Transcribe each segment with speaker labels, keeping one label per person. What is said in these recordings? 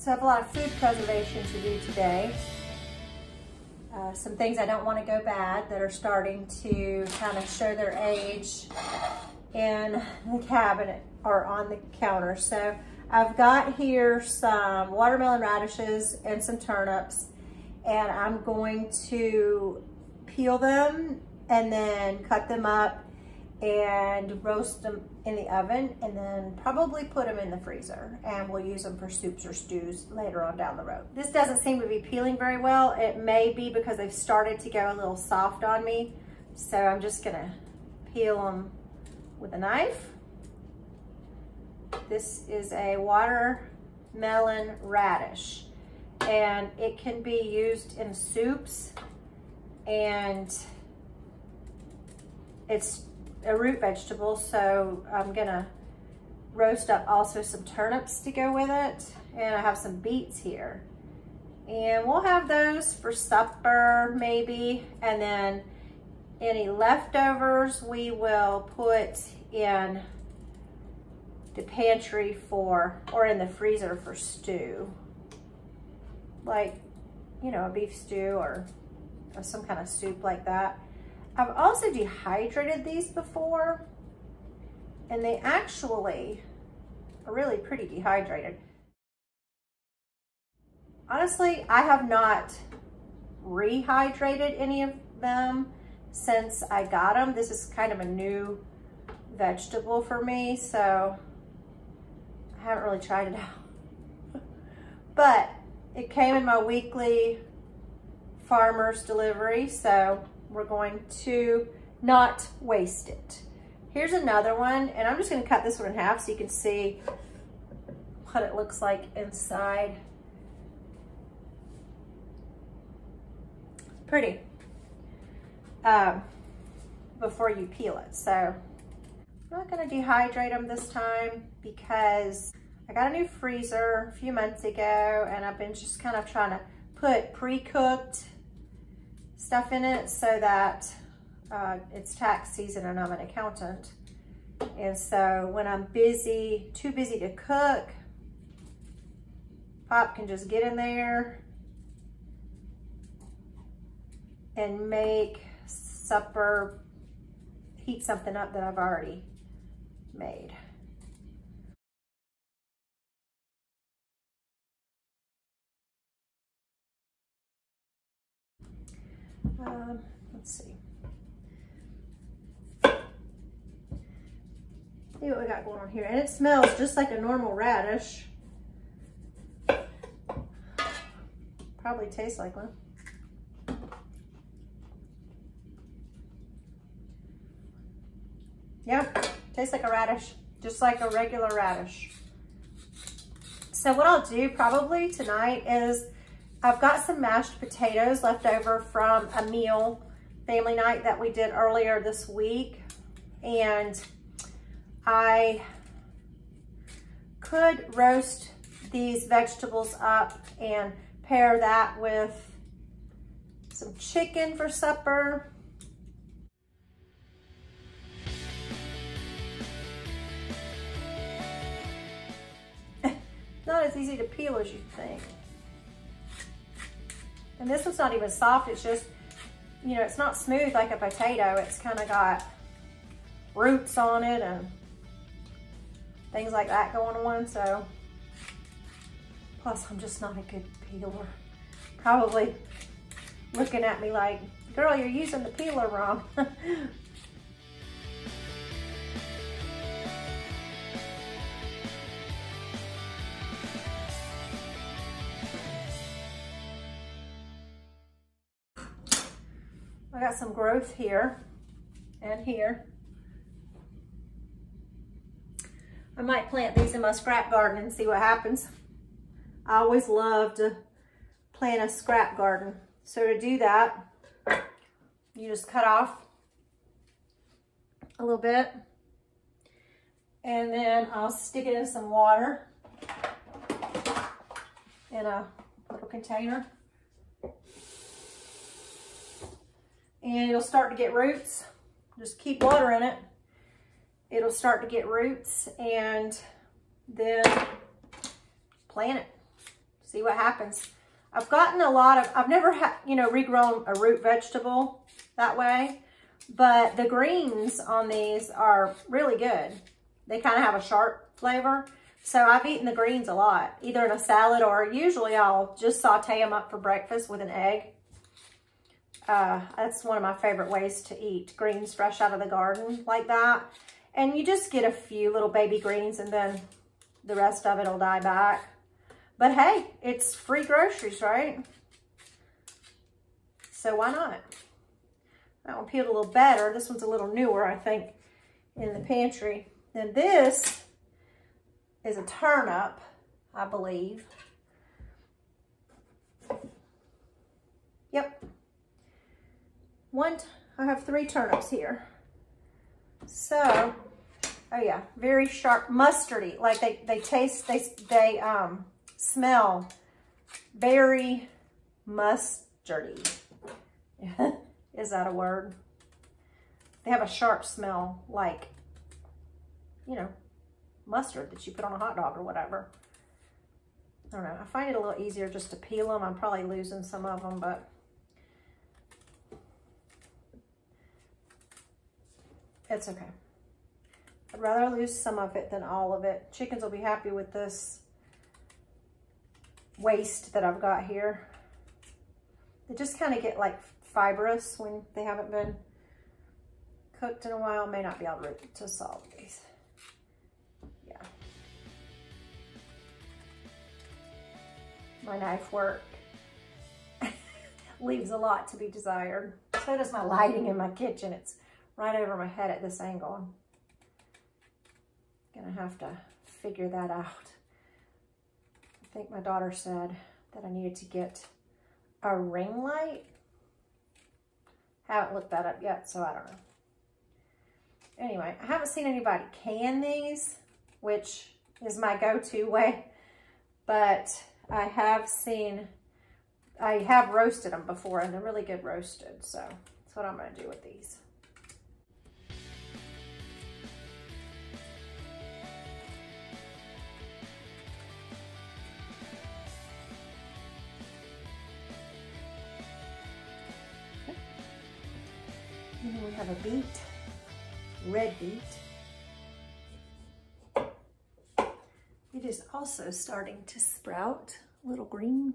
Speaker 1: So I have a lot of food preservation to do today. Some things I don't want to go bad that are starting to kind of show their age in the cabinet or on the counter. So I've got here some watermelon radishes and some turnips, and I'm going to peel them and then cut them up and roast them in the oven, and then probably put them in the freezer, and we'll use them for soups or stews later on down the road. This doesn't seem to be peeling very well. It may be because they've started to go a little soft on me. So I'm just gonna peel them with a knife. This is a watermelon radish, and it can be used in soups, and it's a root vegetable, so I'm gonna roast up also some turnips to go with it, and I have some beets here, and we'll have those for supper maybe, and then any leftovers we will put in the pantry or in the freezer for stew, like, you know, a beef stew or some kind of soup like that. I've also dehydrated these before, and they actually are really pretty dehydrated. Honestly, I have not rehydrated any of them since I got them. This is kind of a new vegetable for me, so I haven't really tried it out. But it came in my weekly farmer's delivery, so we're going to not waste it. Here's another one, and I'm just gonna cut this one in half so you can see what it looks like inside. Pretty. Before you peel it. So I'm not gonna dehydrate them this time because I got a new freezer a few months ago, and I've been just kind of trying to put pre-cooked stuff in it so that it's tax season and I'm an accountant. And so when I'm too busy to cook, Pop can just get in there and make supper, heat something up that I've already made. Let's see. See what we got going on here. And it smells just like a normal radish. Probably tastes like one. Yeah, tastes like a radish, just like a regular radish. So what I'll do probably tonight is I've got some mashed potatoes left over from a meal family night that we did earlier this week, and I could roast these vegetables up and pair that with some chicken for supper. Not as easy to peel as you think. And this one's not even soft, it's just, you know, it's not smooth like a potato. It's kind of got roots on it and things like that going on. So, plus I'm just not a good peeler. Probably looking at me like, girl, you're using the peeler wrong. I got some growth here and here. I might plant these in my scrap garden and see what happens. I always love to plant a scrap garden. So to do that, you just cut off a little bit, and then I'll stick it in some water in a little container. And it'll start to get roots. Just keep watering it. It'll start to get roots, and then plant it. See what happens. I've gotten a lot of, I've never had, you know, regrown a root vegetable that way, but the greens on these are really good. They kind of have a sharp flavor. So I've eaten the greens a lot, either in a salad or usually I'll just saute them up for breakfast with an egg. That's one of my favorite ways to eat greens fresh out of the garden like that. And you just get a few little baby greens and then the rest of it will die back. But hey, it's free groceries, right? So why not? That one peeled a little better. This one's a little newer, I think, in the pantry. Then this is a turnip, I believe. Yep. I have 3 turnips here. So, oh yeah, very sharp, mustardy. Like they taste, they smell very mustardy. Is that a word? They have a sharp smell, like, you know, mustard that you put on a hot dog or whatever. I don't know. I find it a little easier just to peel them. I'm probably losing some of them, but it's okay. I'd rather lose some of it than all of it. Chickens will be happy with this waste that I've got here. They just kind of get like fibrous when they haven't been cooked in a while. May not be able to solve these. Yeah. My knife work leaves a lot to be desired. So does my lighting in my kitchen. It's right over my head at this angle. I'm gonna have to figure that out. I think my daughter said that I needed to get a ring light. Haven't looked that up yet, so I don't know. Anyway, I haven't seen anybody can these, which is my go-to way, but I have roasted them before and they're really good roasted, so that's what I'm gonna do with these. And then we have a beet, red beet. It is also starting to sprout, a little green.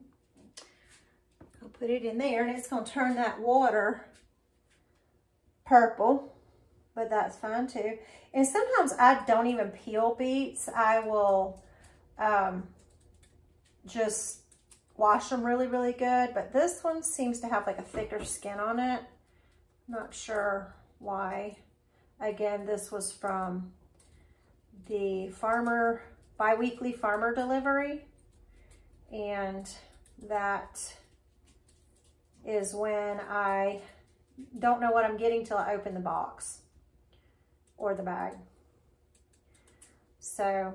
Speaker 1: I'll put it in there and it's gonna turn that water purple, but that's fine too. And sometimes I don't even peel beets. I will just wash them really, really good. But this one seems to have like a thicker skin on it. Not sure why. Again, this was from the bi-weekly farmer delivery. And that is when I don't know what I'm getting till I open the box or the bag. So,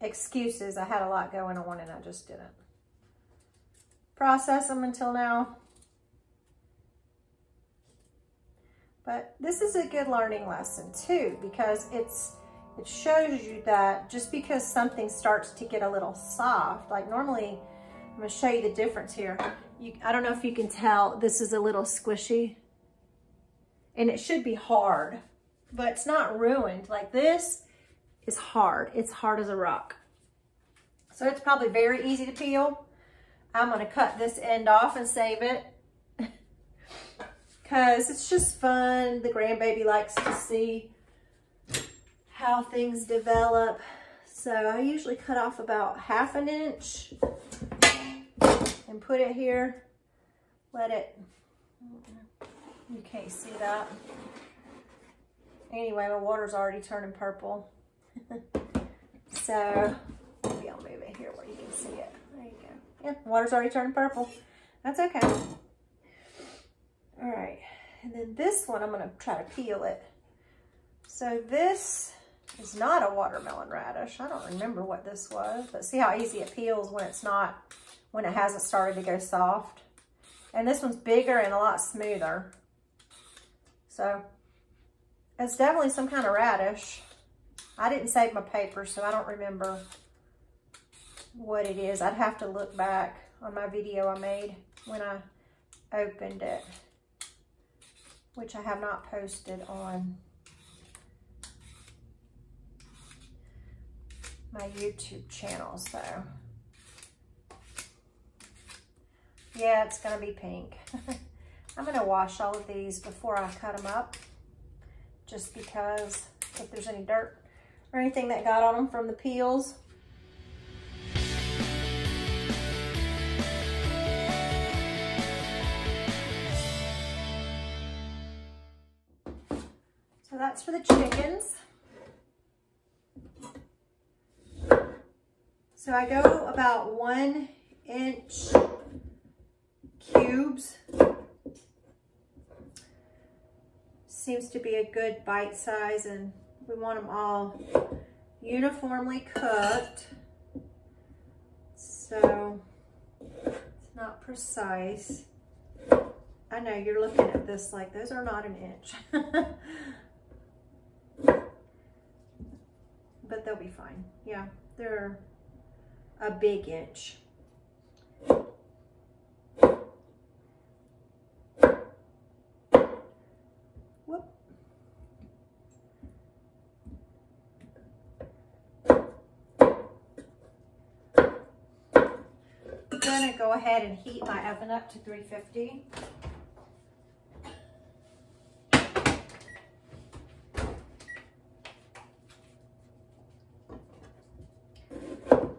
Speaker 1: excuses. I had a lot going on and I just didn't process them until now. But this is a good learning lesson too, because it shows you that just because something starts to get a little soft, like normally, I'm gonna show you the difference here. I don't know if you can tell, this is a little squishy and it should be hard, but it's not ruined. Like this is hard. It's hard as a rock. So it's probably very easy to peel. I'm gonna cut this end off and save it, because it's just fun. The grandbaby likes to see how things develop. So I usually cut off about 1/2 inch and put it here. Let it, you can't see that. Anyway, my water's already turning purple. So maybe I'll move it here where you can see it. There you go. Yeah, water's already turning purple. That's okay. All right, and then this one, I'm gonna try to peel it. So this is not a watermelon radish. I don't remember what this was, but see how easy it peels when when it hasn't started to go soft. And this one's bigger and a lot smoother. So it's definitely some kind of radish. I didn't save my paper, so I don't remember what it is. I'd have to look back on my video I made when I opened it, which I have not posted on my YouTube channel, so yeah, it's gonna be pink. I'm gonna wash all of these before I cut them up, just because if there's any dirt or anything that got on them from the peels. So that's for the chickens. So I go about 1 inch cubes. Seems to be a good bite size, and we want them all uniformly cooked. So it's not precise. I know you're looking at this like those are not an inch. But they'll be fine. Yeah, they're a big inch. Whoop. I'm gonna go ahead and heat my oven up to 350.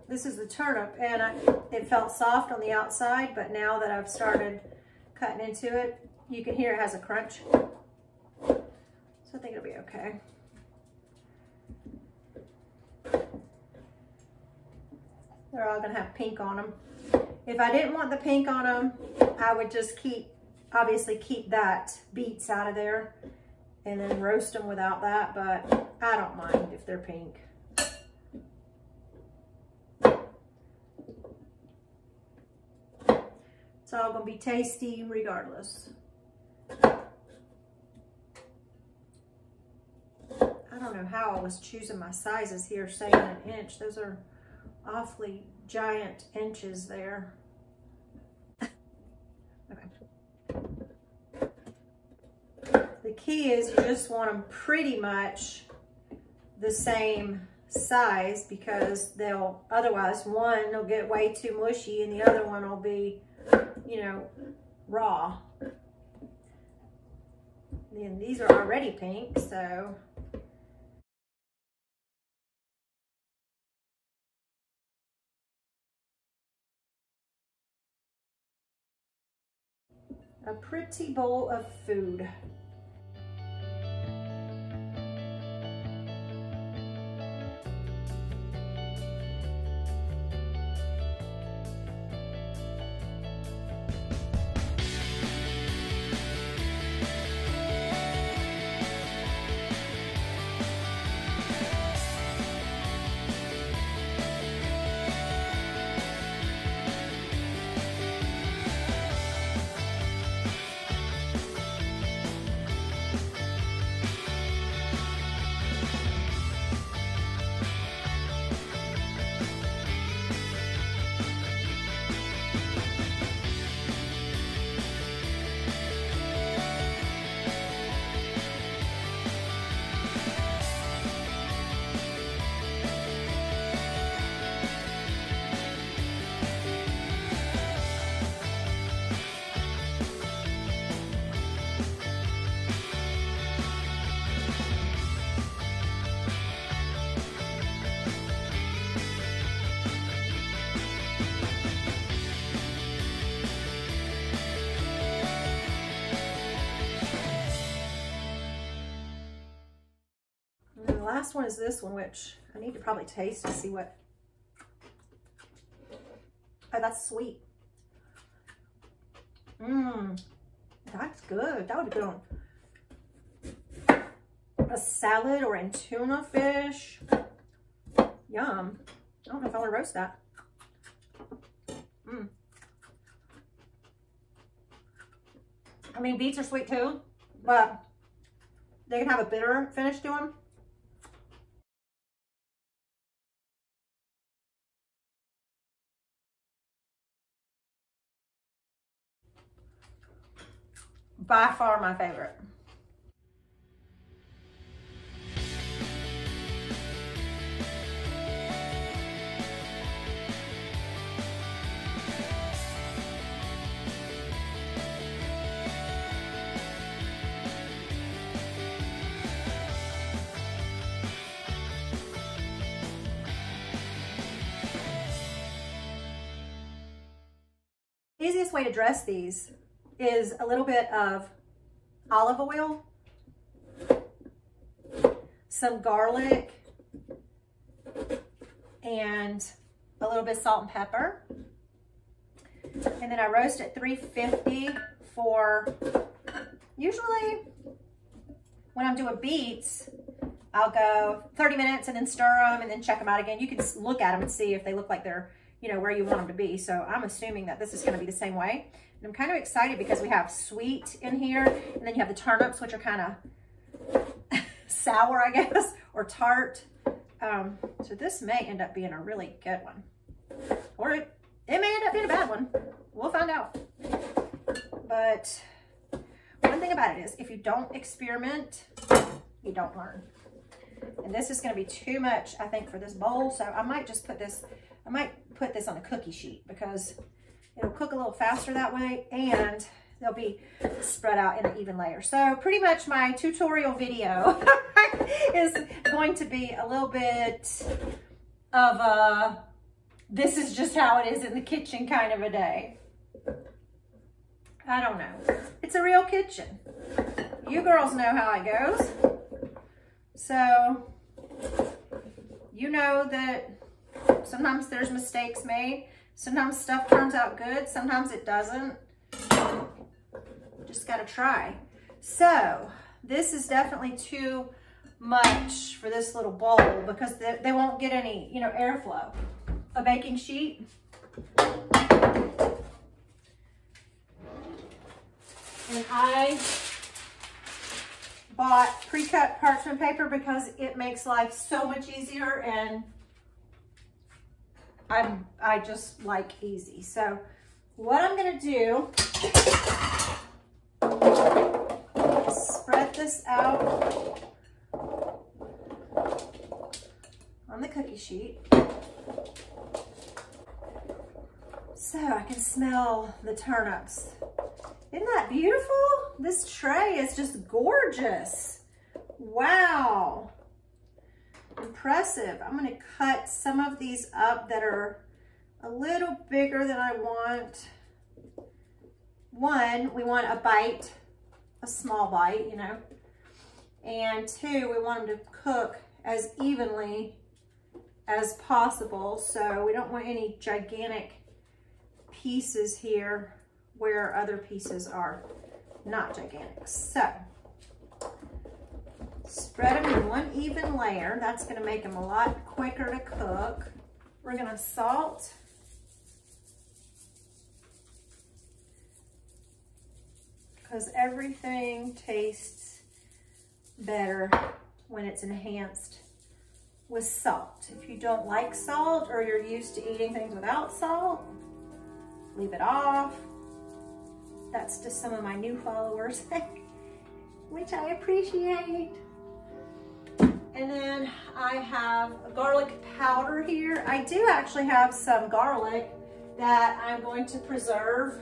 Speaker 1: This is the turnip, and it felt soft on the outside, but now that I've started cutting into it, you can hear it has a crunch. So I think it'll be okay. They're all gonna have pink on them. If I didn't want the pink on them, I would just obviously keep that beets out of there and then roast them without that, but I don't mind if they're pink. It's all gonna be tasty regardless. I don't know how I was choosing my sizes here, saying an inch. Those are awfully giant inches there. Okay. The key is you just want them pretty much the same size, because otherwise one will get way too mushy and the other one will be, you know, raw. And these are already pink, so a pretty bowl of food. And the last one is this one, which I need to probably taste to see what. Oh, that's sweet. That's good. That would be good on a salad or in tuna fish. Yum. I don't know if I want to roast that. I mean, beets are sweet too, but they can have a bitter finish to them. by far my favorite. Easiest way to dress these is a little bit of olive oil, some garlic, and a little bit of salt and pepper. And then I roast at 350 for, usually when I'm doing beets, I'll go 30 minutes and then stir them and then check them out again. You can look at them and see if they look like they're, you know, where you want them to be. So I'm assuming that this is going to be the same way. And I'm kind of excited because we have sweet in here, and then you have the turnips, which are kind of sour, I guess, or tart. So this may end up being a really good one, or it may end up being a bad one. We'll find out. But one thing about it is, if you don't experiment, you don't learn. And this is going to be too much, I think, for this bowl. So I might just put this, I might put this on a cookie sheet because it'll cook a little faster that way, and they'll be spread out in an even layer. So pretty much my tutorial video is going to be a little bit of a, this is just how it is in the kitchen kind of a day. I don't know. It's a real kitchen. You girls know how it goes. So you know that sometimes there's mistakes made. Sometimes stuff turns out good. Sometimes it doesn't. Just gotta try. So this is definitely too much for this little bowl because they won't get any, you know, airflow. A baking sheet. And I bought pre-cut parchment paper because it makes life so much easier, and I just like easy. So what I'm gonna do is spread this out on the cookie sheet so I can smell the turnips. Isn't that beautiful? This tray is just gorgeous. Wow. Impressive. I'm going to cut some of these up that are a little bigger than I want. One, we want a bite, a small bite, you know. And two, we want them to cook as evenly as possible. So we don't want any gigantic pieces here where other pieces are not gigantic. So spread them in one even layer. That's going to make them a lot quicker to cook. We're going to salt. Because everything tastes better when it's enhanced with salt. If you don't like salt or you're used to eating things without salt, leave it off. That's just some of my new followers, which I appreciate. And then I have a garlic powder here. I do actually have some garlic that I'm going to preserve.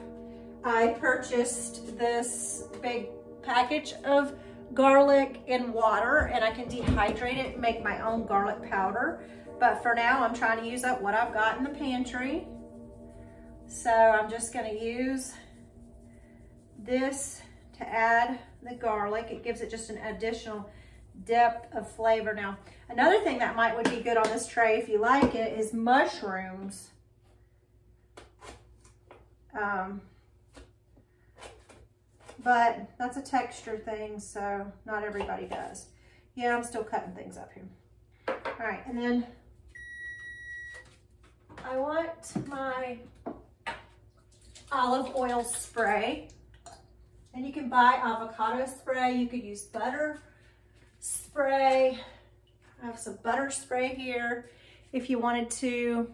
Speaker 1: I purchased this big package of garlic in water, and I can dehydrate it and make my own garlic powder. But for now, I'm trying to use up what I've got in the pantry. So I'm just gonna use this to add the garlic. It gives it just an additional depth of flavor. Now, another thing that would be good on this tray if you like it is mushrooms. But that's a texture thing, so not everybody does. Yeah, I'm still cutting things up here. All right, and then I want my olive oil spray. And you can buy avocado spray. You could use butter spray. I have some butter spray here if you wanted to.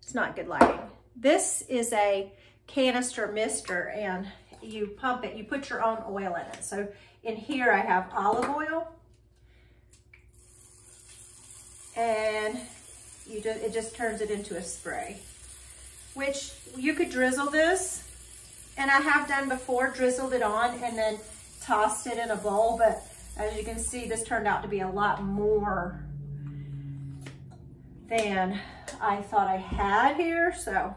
Speaker 1: It's not good lighting. This is a canister mister, and you pump it, you put your own oil in it. So in here I have olive oil, and it just turns it into a spray, which you could drizzle this, and I have done before, drizzled it on and then tossed it in a bowl, but as you can see, this turned out to be a lot more than I thought I had here. So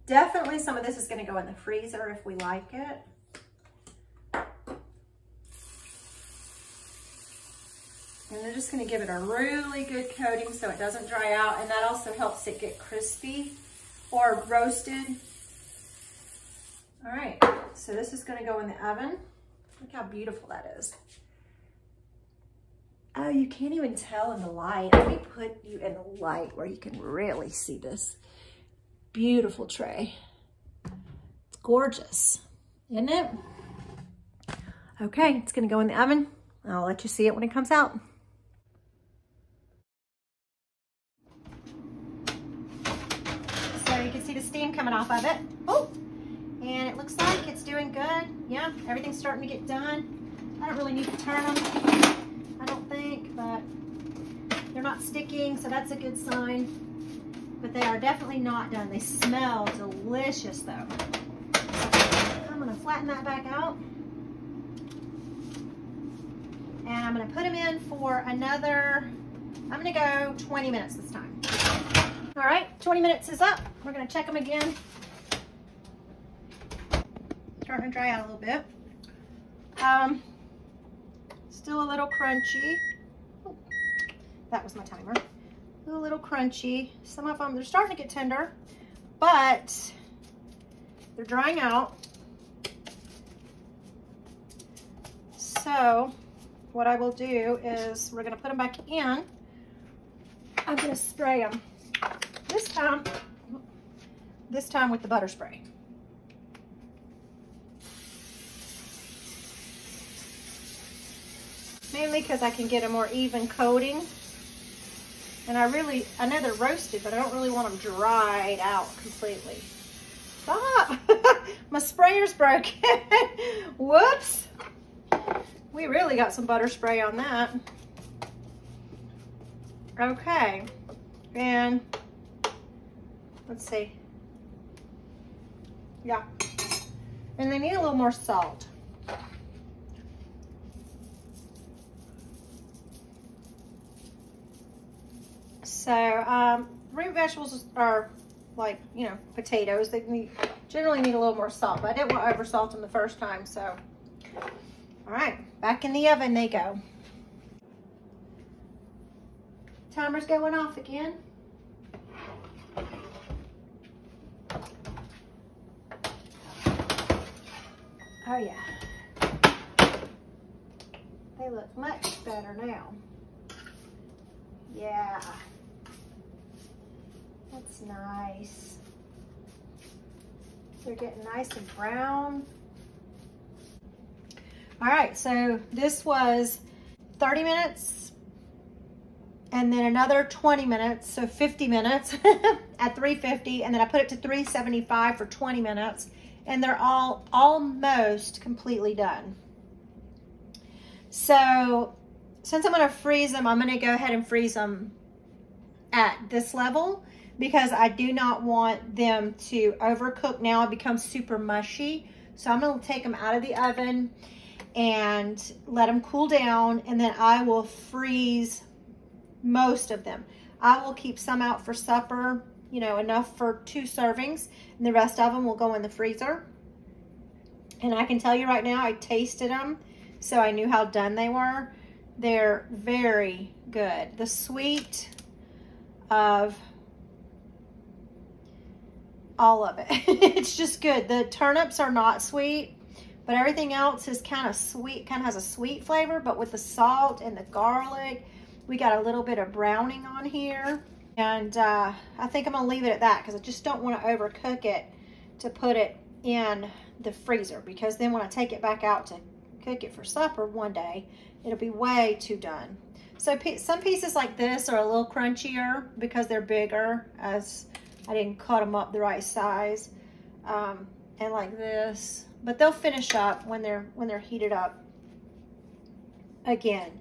Speaker 1: definitely some of this is gonna go in the freezer if we like it. And I'm just gonna give it a really good coating so it doesn't dry out, and that also helps it get crispy or roasted. All right, so this is gonna go in the oven. Look how beautiful that is. Oh, you can't even tell in the light. Let me put you in the light where you can really see this beautiful tray. It's gorgeous, isn't it? Okay, it's gonna go in the oven. I'll let you see it when it comes out. So you can see the steam coming off of it. Oh, and it looks like it's doing good. Yeah, everything's starting to get done. I don't really need to turn them, I don't think, but they're not sticking, so that's a good sign. But they are definitely not done. They smell delicious though. I'm gonna flatten that back out. And I'm gonna put them in for another, I'm gonna go 20 minutes this time. All right, 20 minutes is up. We're gonna check them again. Starting to dry out a little bit. Still a little crunchy. Oh, that was my timer. A little crunchy. Some of them, they're starting to get tender, but they're drying out. So what I will do is we're gonna put them back in. I'm gonna spray them. This time with the butter spray. Mainly because I can get a more even coating. And I know they're roasted, but I don't really want them dried out completely. Stop! My sprayer's broken. Whoops! We really got some butter spray on that. Okay, and let's see. Yeah, and they need a little more salt. So root vegetables are like, you know, potatoes. They generally need a little more salt, but I didn't want to over salt them the first time. So, all right, back in the oven they go. Timer's going off again. Oh yeah, they look much better now. Yeah, that's nice. They're getting nice and brown. All right, so this was 30 minutes and then another 20 minutes, so 50 minutes at 350, and then I put it to 375 for 20 minutes, and they're all almost completely done. So since I'm gonna freeze them, I'm gonna go ahead and freeze them at this level because I do not want them to overcook now and become super mushy. So I'm gonna take them out of the oven and let them cool down, and then I will freeze most of them. I will keep some out for supper, you know, enough for 2 servings, and the rest of them will go in the freezer. And I can tell you right now, I tasted them, so I knew how done they were. They're very good. The sweet of all of it. It's just good. The turnips are not sweet, but everything else is kind of sweet, kind of has a sweet flavor, but with the salt and the garlic, we got a little bit of browning on here. And I think I'm gonna leave it at that because I just don't want to overcook it to put it in the freezer, because then when I take it back out to cook it for supper one day, it'll be way too done. So some pieces like this are a little crunchier because they're bigger, as I didn't cut them up the right size. And like this, but they'll finish up when they're heated up again.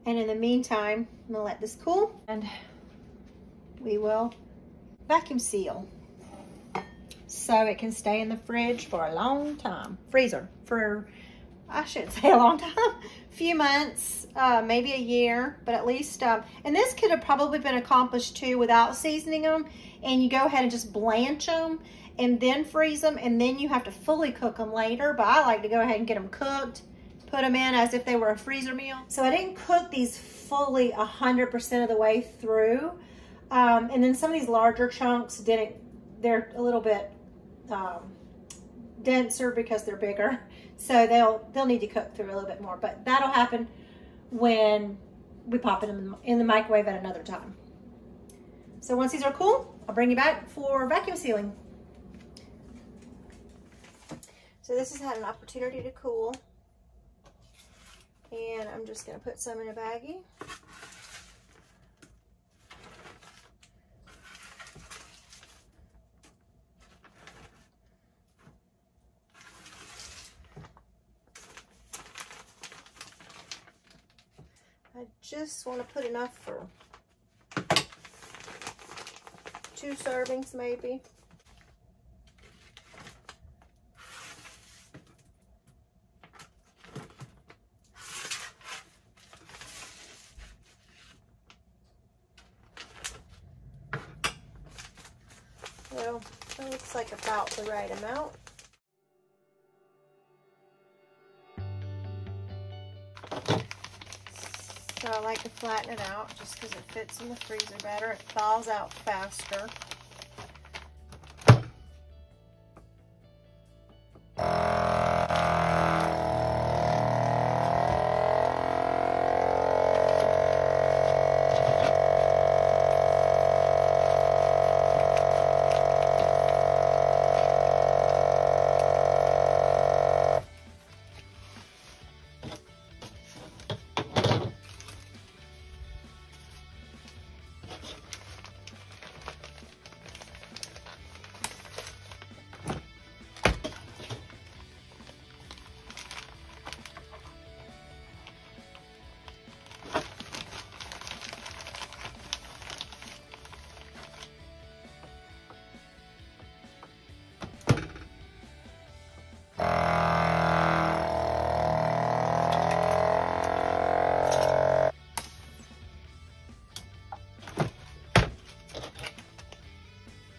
Speaker 1: And in the meantime, I'm gonna let this cool and we will vacuum seal so it can stay in the fridge for a long time. Freezer for, I shouldn't say a long time, a few months, maybe a year, but at least, and this could have probably been accomplished too without seasoning them, and you go ahead and just blanch them and then freeze them, and then you have to fully cook them later, but I like to go ahead and get them cooked, put them in as if they were a freezer meal. So I didn't cook these fully 100% of the way through, and then some of these larger chunks didn't, they're a little bit denser because they're bigger, so they'll need to cook through a little bit more, but that'll happen when we pop them in the microwave at another time. So once these are cool, I'll bring you back for vacuum sealing. So this has had an opportunity to cool, and I'm just going to put some in a baggie. I just want to put enough for 2 servings maybe. Well, that looks like about the right amount. So I like to flatten it out just because it fits in the freezer better. It thaws out faster.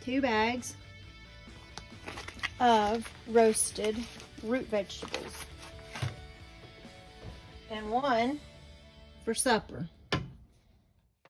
Speaker 1: Two bags of roasted root vegetables and one for supper.